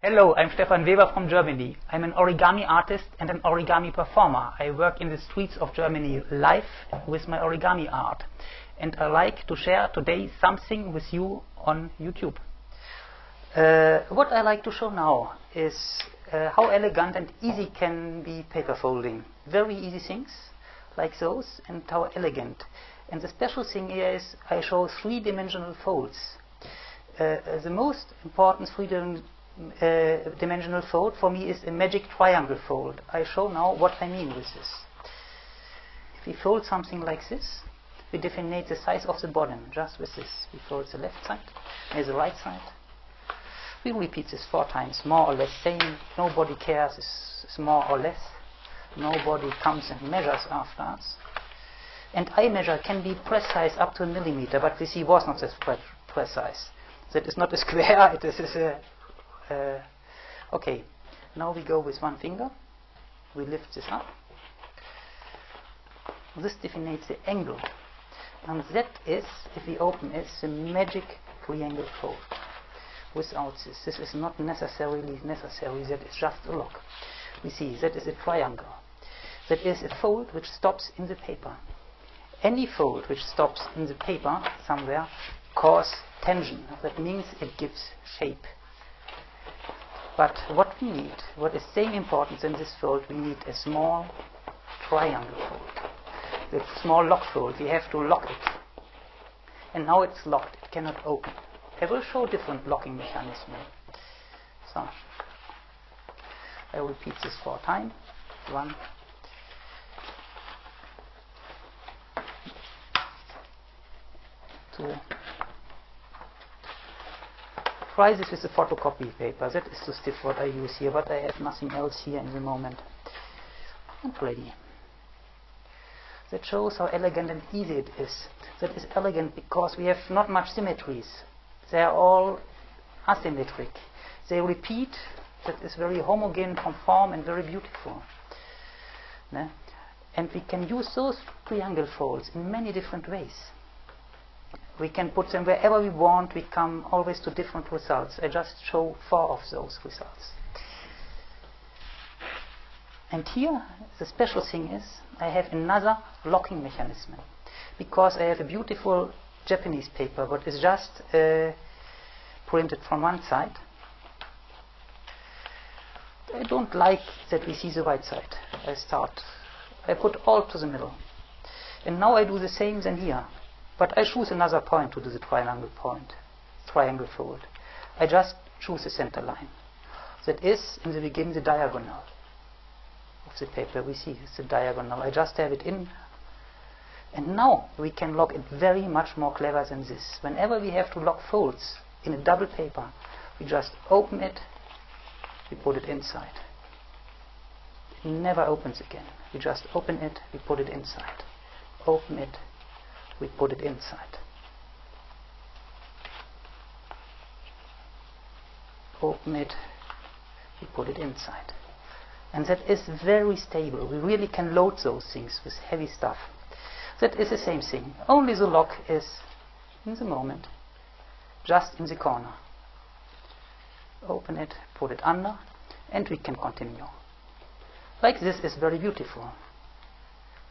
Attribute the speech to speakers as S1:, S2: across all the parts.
S1: Hello, I'm Stephan from Germany. I'm an origami artist and an origami performer. I work in the streets of Germany live with my origami art. And I like to share today something with you on YouTube. What I like to show now is how elegant and easy can be paper folding. Very easy things like those, and how elegant. And the special thing here is I show three-dimensional folds. The most important three-dimensional fold for me is a magic triangle fold. I show now what I mean with this. If we fold something like this, we define the size of the bottom just with this. We fold the left side and the right side. We repeat this 4 times, more or less same. Nobody cares, it's more or less. Nobody comes and measures after us. And eye measure can be precise up to a millimeter, but this was not as precise. That is not a square, it is a... okay, now we go with one finger. We lift this up. This defines the angle. And that is, if we open it, the magic triangle fold. Without this is not necessarily necessary, that is just a lock. We see, that is a triangle. That is a fold which stops in the paper. Any fold which stops in the paper somewhere causes tension. That means it gives shape. But what we need, what is same important in this fold, we need a small triangle fold. The small lock fold, we have to lock it. And now it's locked, it cannot open. I will show different locking mechanisms. So, I will repeat this 4 times. 1, 2. Try this with the photocopy paper. That is too stiff what I use here, but I have nothing else here in the moment. And ready. That shows how elegant and easy it is. That is elegant because we have not much symmetries. They are all asymmetric. They repeat. That is very homogeneous, conform, and very beautiful. Ne? And we can use those triangle folds in many different ways. We can put them wherever we want. We come always to different results. I just show 4 of those results. And here, the special thing is, I have another locking mechanism. Because I have a beautiful Japanese paper, but it's just printed from one side. I don't like that we see the right side. I put all to the middle. And now I do the same than here. But I choose another point to do the triangle fold. I just choose the center line. That is, in the beginning, the diagonal of the paper. We see it's the diagonal. I just have it in. And now we can lock it very much more clever than this. Whenever we have to lock folds in a double paper, we just open it, we put it inside. It never opens again. We just open it, we put it inside. Open it, we put it inside. Open it, we put it inside. And that is very stable. We really can load those things with heavy stuff. That is the same thing. Only the lock is in the moment, just in the corner. Open it, put it under, and we can continue. Like this is very beautiful.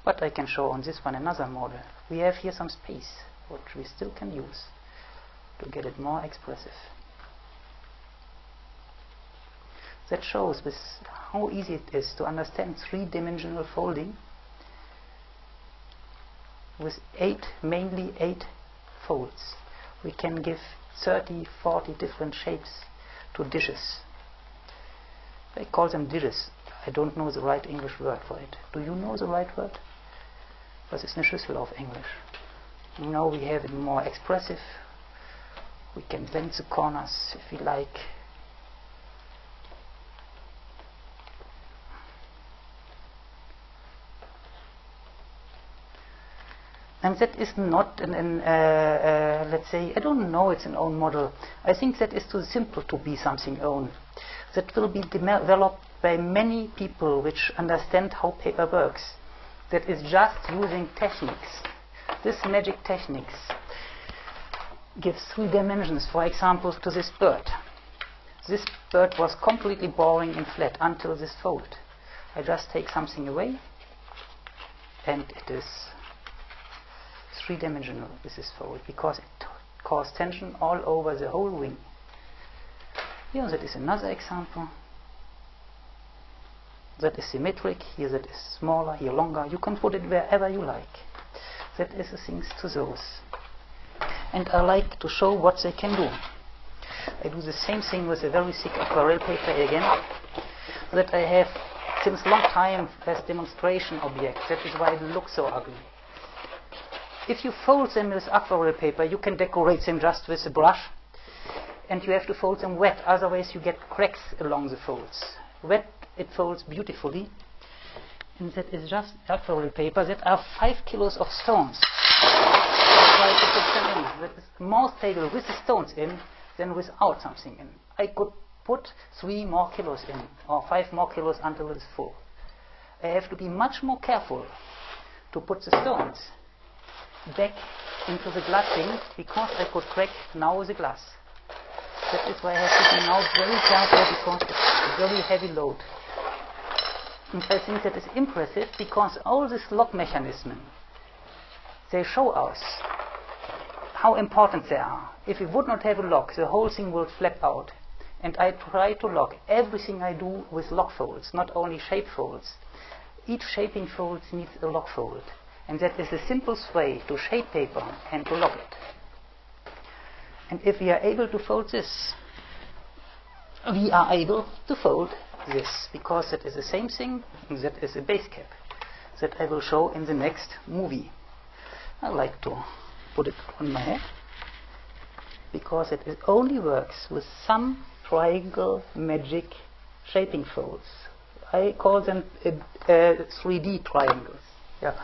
S1: But I can show on this one another model. We have here some space, which we still can use to get it more expressive. That shows with how easy it is to understand three-dimensional folding with mainly 8 folds. We can give 30, 40 different shapes to dishes. I call them dishes. I don't know the right English word for it. Do you know the right word? Was ist eine Schüssel auf English? Now we have it more expressive. We can bend the corners if we like. And that is not let's say, I don't know it's an own model. I think that is too simple to be something own. That will be developed by many people which understand how paper works. That is just using techniques. This magic techniques gives 3 dimensions, for example, to this bird. This bird was completely boring and flat until this fold. I just take something away, and it is three-dimensional, this is fold, because it caused tension all over the whole wing. Here that is another example. That is symmetric, here that is smaller, here longer. You can put it wherever you like. That is the things to those. And I like to show what they can do. I do the same thing with a very thick aquarelle paper again, that I have since long time as demonstration objects. That is why it looks so ugly. If you fold them with aquarelle paper, you can decorate them just with a brush, and you have to fold them wet, otherwise you get cracks along the folds. Wet, it folds beautifully, and that is just aquarelle paper. That are 5 kilos of stones. Try to put them in. That is more stable with the stones in than without something in. I could put 3 more kilos in, or 5 more kilos until it is full. I have to be much more careful to put the stones back into the glassing, because I could crack now the glass. That is why I have to be now very careful, because it's a very heavy load. And I think that is impressive, because all this lock mechanism, they show us how important they are. If we would not have a lock, the whole thing will flap out. And I try to lock everything I do with lock folds, not only shape folds. Each shaping fold needs a lock fold. And that is the simplest way to shape paper and to lock it. And if we are able to fold this, we are able to fold this, because that is the same thing, and that is a base cap that I will show in the next movie. I like to put it on my head, because it only works with some triangle magic shaping folds. I call them 3D triangles. Yeah.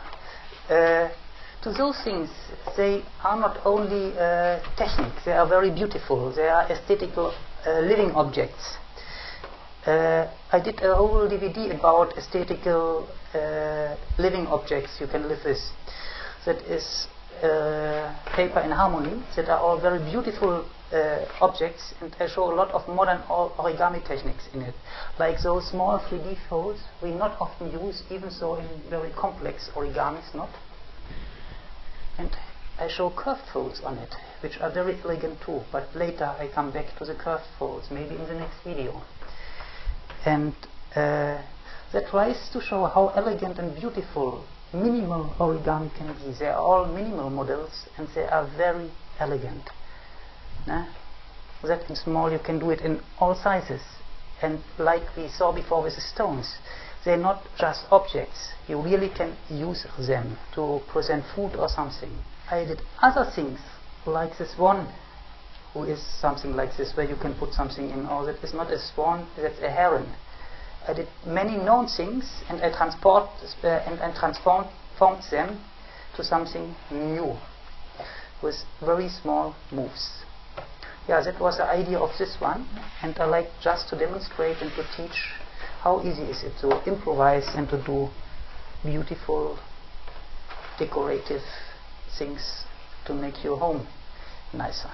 S1: To those things, they are not only techniques, they are very beautiful, they are aesthetical living objects. I did a whole DVD about aesthetical living objects you can live with. That is paper in harmony, that are all very beautiful objects, and I show a lot of modern origami techniques in it. Like those small 3D folds we not often use, even so in very complex origamis not. And I show curved folds on it, which are very elegant too, but later I come back to the curved folds, maybe in the next video. And that tries to show how elegant and beautiful minimal origami can be. They are all minimal models, and they are very elegant. That in small you can do it in all sizes, and like we saw before with the stones, they're not just objects. You really can use them to present food or something. I did other things like this one, who is something like this, where you can put something in. Oh, that is not a swan, that's a heron. I did many known things, and I transformed them to something new with very small moves. Yeah, that was the idea of this one, and I like just to demonstrate and to teach how easy is it to improvise and to do beautiful decorative things to make your home nicer.